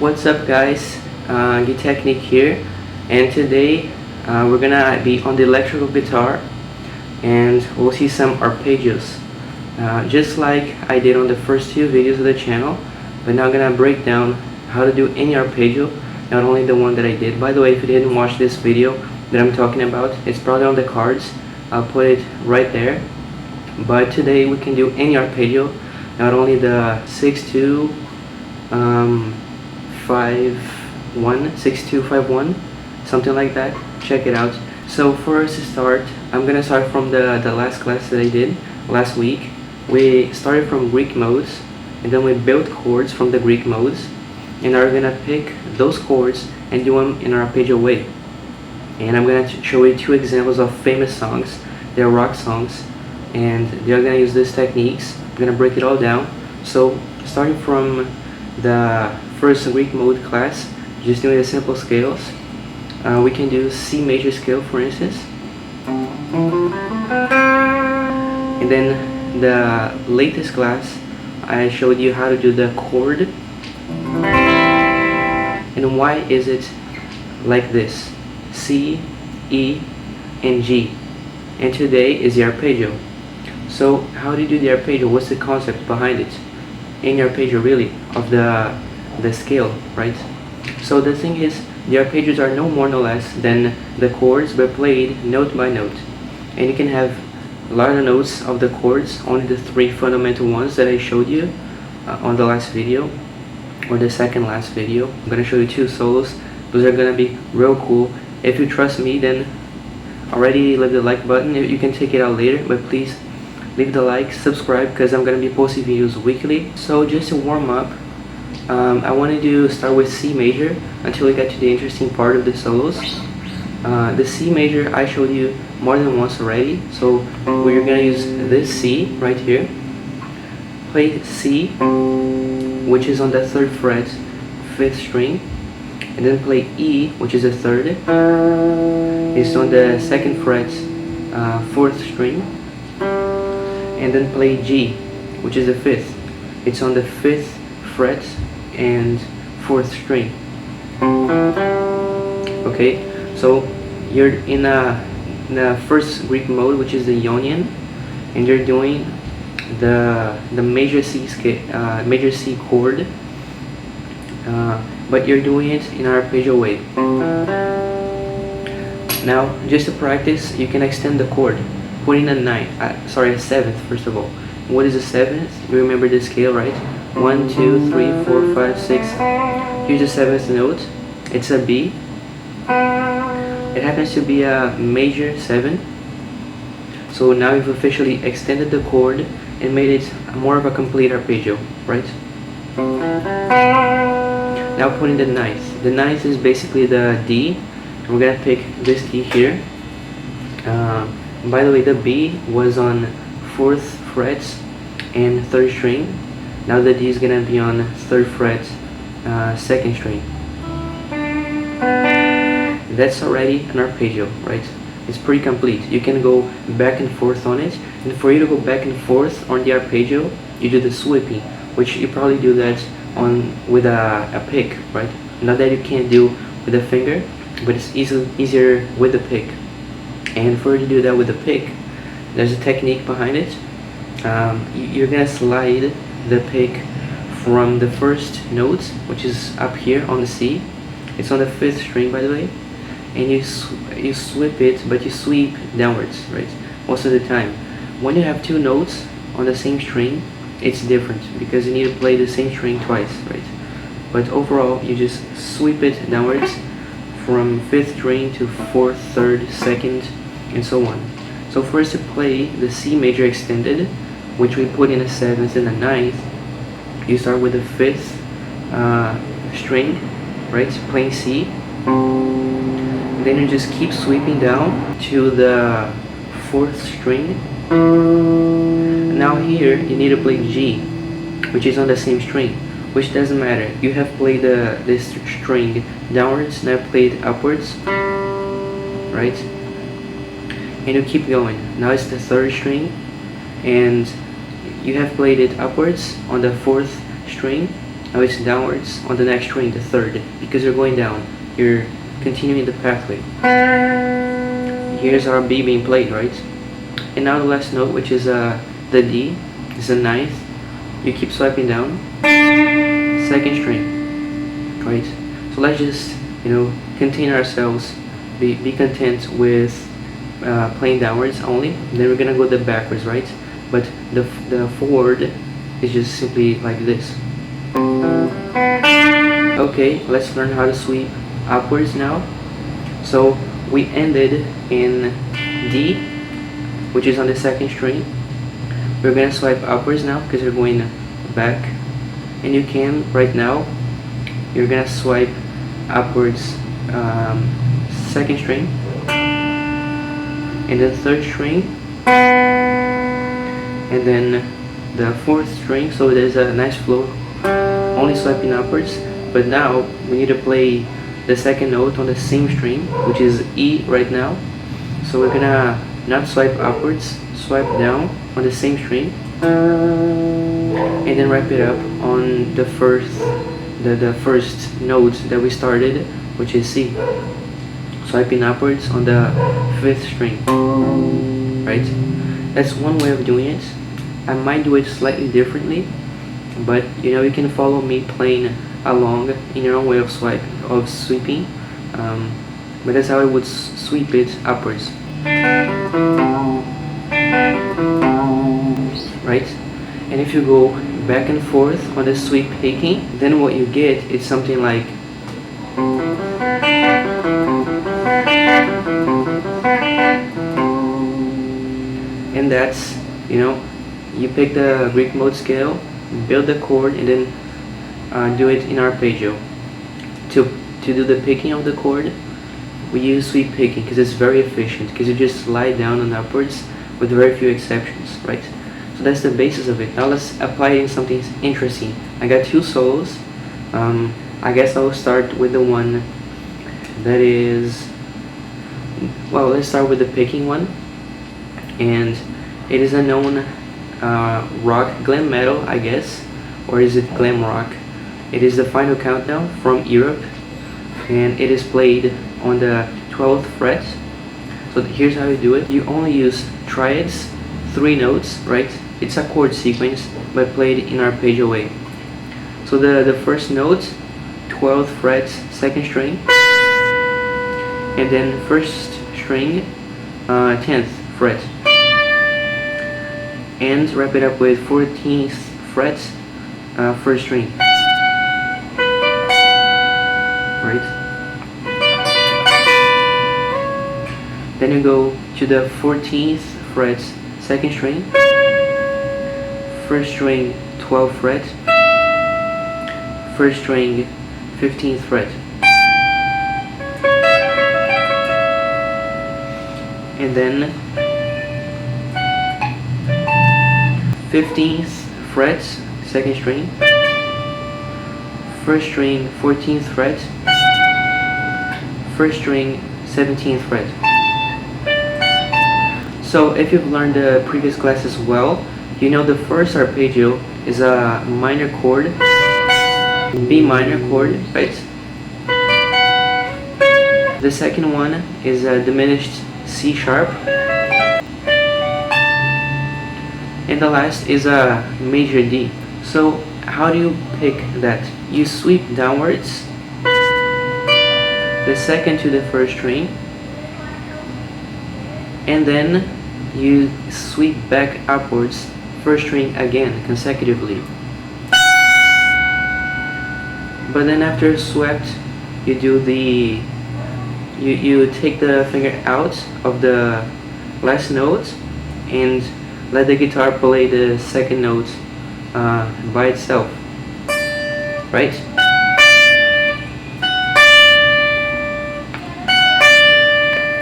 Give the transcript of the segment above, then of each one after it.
What's up, guys? Technique here, and today we're gonna be on the electrical guitar, and we'll see some arpeggios, just like I did on the first two videos of the channel. But now I'm gonna break down how to do any arpeggio, not only the one that I did. By the way, if you didn't watch this video that I'm talking about, it's probably on the cards. I'll put it right there. But today we can do any arpeggio, not only the 6-2, 5-1, 6-2, 5-1, something like that. Check it out. So for us to start, I'm gonna start from the last class that I did last week. We started from Greek modes, and then we built chords from the Greek modes, and now we're gonna pick those chords and do them in an arpeggio way. And I'm gonna show you two examples of famous songs. They're rock songs, and they're gonna use these techniques. I'm gonna break it all down. So starting from the first Greek mode class, just doing the simple scales. We can do C major scale, for instance, and then the latest class I showed you how to do the chord. And why is it like this? C, E, and G. And today is the arpeggio. So how do you do the arpeggio? What's the concept behind it? In the arpeggio, really, of the scale, right? So the thing is, the arpeggios are no more no less than the chords, but played note by note. And you can have a lot of notes of the chords, only the three fundamental ones that I showed you on the last video, or the second last video. I'm gonna show you two solos. Those are gonna be real cool. If you trust me, then already leave the like button. You can take it out later, but please leave the like, subscribe, because I'm gonna be posting videos weekly. So just to warm up, I wanted to start with C major until we get to the interesting part of the solos. The C major I showed you more than once already, so we're gonna use this C right here. Play C, which is on the 3rd fret, 5th string, and then play E, which is the 3rd. It's on the 2nd fret, 4th string, and then play G, which is the 5th. It's on the 5th fret and 4th string. Okay, so you're in the first Greek mode, which is the Ionian, and you're doing the major C major C chord, but you're doing it in an arpeggio way. Now, just to practice, you can extend the chord, putting a 7th first of all. What is a 7th? You remember the scale, right? 1, 2, 3, 4, 5, 6. Here's the 7th note. It's a B. It happens to be a major 7. So now you've officially extended the chord and made it more of a complete arpeggio, right? Now putting the 9th. The 9th is basically the D. We're gonna pick this key here. By the way, the B was on 4th fret and 3rd string. Now the D is gonna be on 3rd fret, 2nd string. That's already an arpeggio, right? It's pretty complete. You can go back and forth on it, and for you to go back and forth on the arpeggio, you do the sweeping, which you probably do that with a pick, right? Not that you can't do with a finger, but it's easier with the pick. And for you to do that with the pick, there's a technique behind it. You're gonna slide the pick from the first note, which is up here on the C. It's on the 5th string, by the way, and you sweep it, but you sweep downwards, right? Most of the time, when you have two notes on the same string, it's different because you need to play the same string twice, right? But overall, you just sweep it downwards from 5th string to 4th, 3rd, 2nd, and so on. So for us to play the C major extended, which we put in a 7th and a 9th, you start with the 5th string, right? Playing C. And then you just keep sweeping down to the 4th string. Now here you need to play G, which is on the same string, which doesn't matter. You have played this string downwards, now played upwards, right? And you keep going. Now it's the 3rd string, and you have played it upwards on the 4th string, Now it's downwards on the next string, the third, because you're going down. You're continuing the pathway. Here's our B being played, right? And now the last note, which is the D, is the ninth. You keep swiping down. Second string, right? So let's just, contain ourselves. Be content with playing downwards only. Then we're gonna go the backwards, right? But the forward is just simply like this. Okay, let's learn how to sweep upwards now. So we ended in D, which is on the second string. We're gonna swipe upwards now because we're going back, and you can right now. You're gonna swipe upwards, second string, and then third string, and then the fourth string. So there's a nice flow, only swiping upwards. But now we need to play the second note on the same string, which is E right now. So we're gonna not swipe upwards, swipe down on the same string, and then wrap it up on the first note that we started, which is C. Swiping upwards on the fifth string, right? That's one way of doing it. I might do it slightly differently, but you can follow me playing along in your own way of sweeping. But that's how I would sweep it upwards, right? And if you go back and forth on the sweep picking, then what you get is something like, and that's, you pick the Greek mode scale, build the chord, and then do it in arpeggio. To do the picking of the chord, we use sweep picking because it's very efficient, because you just slide down and upwards with very few exceptions, right? So that's the basis of it. Now let's apply it in something interesting. I got two solos. I guess I'll start with the one that is, well, let's start with the picking one. And it is a known rock, glam metal, I guess, or is it glam rock? It is the Final Countdown from Europe, and it is played on the 12th fret. So here's how you do it. You only use triads, 3 notes, right? It's a chord sequence, but played in arpeggio way. So the first note, 12th fret, second string, and then first string, 10th fret, and wrap it up with 14th fret, first string, right? Then you go to the 14th fret, second string, first string, 12th fret, first string, 15th fret, and then 15th fret, second string, first string, 14th fret, first string, 17th fret. So if you've learned the previous classes well, you know the first arpeggio is a minor chord, B minor chord, right? The second one is a diminished C sharp, and the last is a major D. So how do you pick that? You sweep downwards, the second to the first string, and then you sweep back upwards, first string again consecutively. But then after swept, you do the you take the finger out of the last note and let the guitar play the second note by itself, right?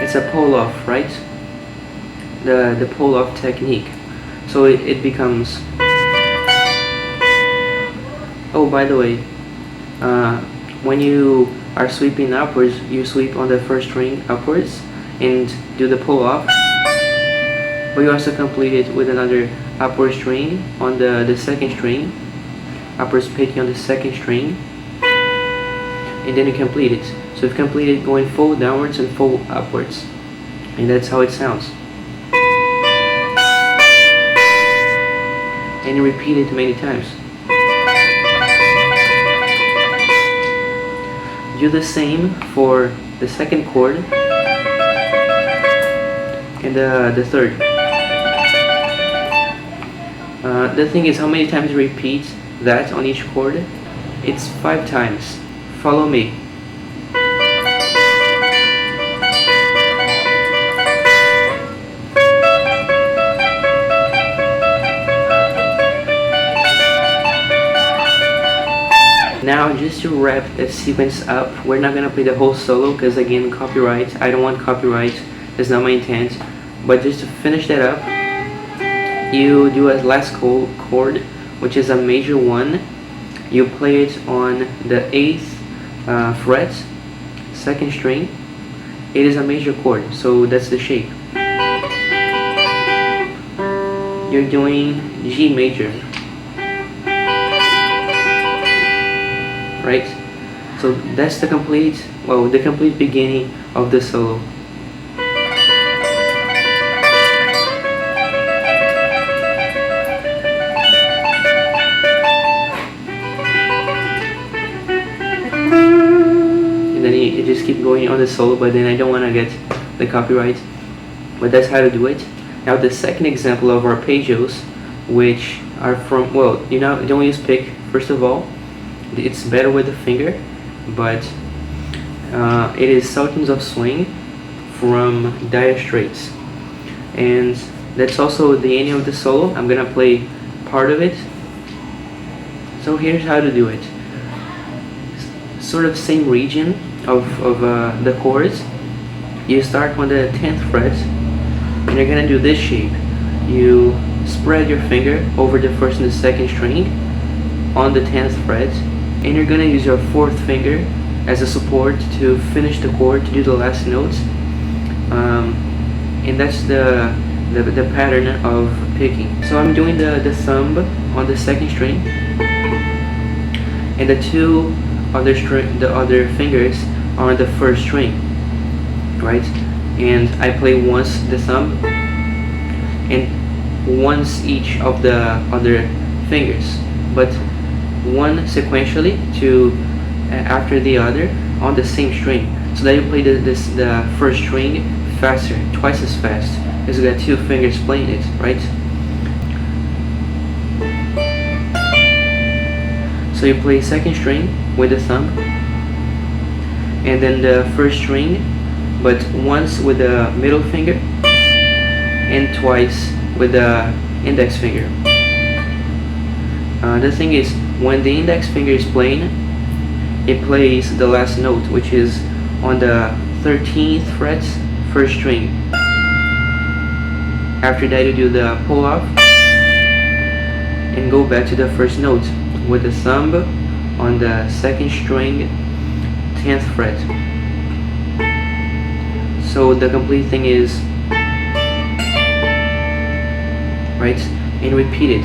It's a pull-off, right? The pull-off technique. So it becomes, oh, by the way, when you are sweeping upwards, you sweep on the first string upwards and do the pull-off, but you also complete it with another upward string on the second string, upwards picking on the second string, and then you complete it. So you've completed going full downwards and full upwards, and that's how it sounds. And you repeat it many times. Do the same for the second chord and the third. The thing is, how many times you repeat that on each chord? It's 5 times. Follow me. Now, just to wrap that sequence up, we're not gonna play the whole solo because, again, copyright. I don't want copyright. That's not my intent. But just to finish that up, you do a last chord, which is a major 1. You play it on the 8th fret, second string. It is a major chord, so that's the shape. You're doing G major, right? So that's the complete beginning of the solo. And then you just keep going on the solo, but then I don't want to get the copyright. But that's how to do it. Now the second example of arpeggios, which are from, well, you know, don't use pick first of all. It's better with the finger, but it is Sultans of Swing from Dire Straits, and that's also the ending of the solo. I'm gonna play part of it. So here's how to do it. Sort of same region of the chords. You start on the 10th fret, and you're gonna do this shape. You spread your finger over the first and the second string on the 10th fret, and you're gonna use your 4th finger as a support to finish the chord, to do the last notes, and that's the pattern of picking. So I'm doing the thumb on the second string, and the other fingers are on the first string, right? And I play once the thumb and once each of the other fingers, but one sequentially to after the other on the same string, so that you play the first string faster, twice as fast, because you got 2 fingers playing it, right? So you play second string with the thumb, and then the first string, but once with the middle finger and twice with the index finger. The thing is, when the index finger is playing, it plays the last note, which is on the 13th fret, first string. After that, you do the pull off and go back to the first note with the thumb on the second string, 10th fret. So the complete thing is, right, and repeat it.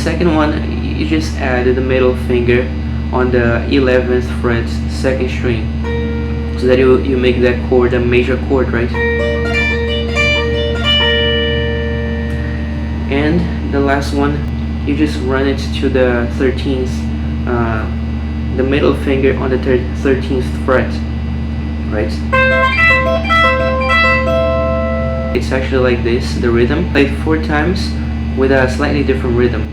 Second one, you just add the middle finger on the 11th fret, second string, so that you make that chord a major chord, right? And the last one, you just run it to the 13th, the middle finger on the 13th fret, right? It's actually like this, the rhythm. Play 4 times with a slightly different rhythm.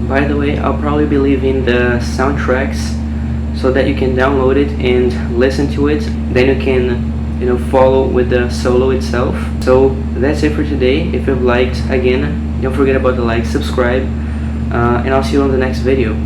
By the way, I'll probably be leaving the soundtracks so that you can download it and listen to it. Then you can, follow with the solo itself. So that's it for today. If you've liked, again, don't forget about the like, subscribe, and I'll see you on the next video.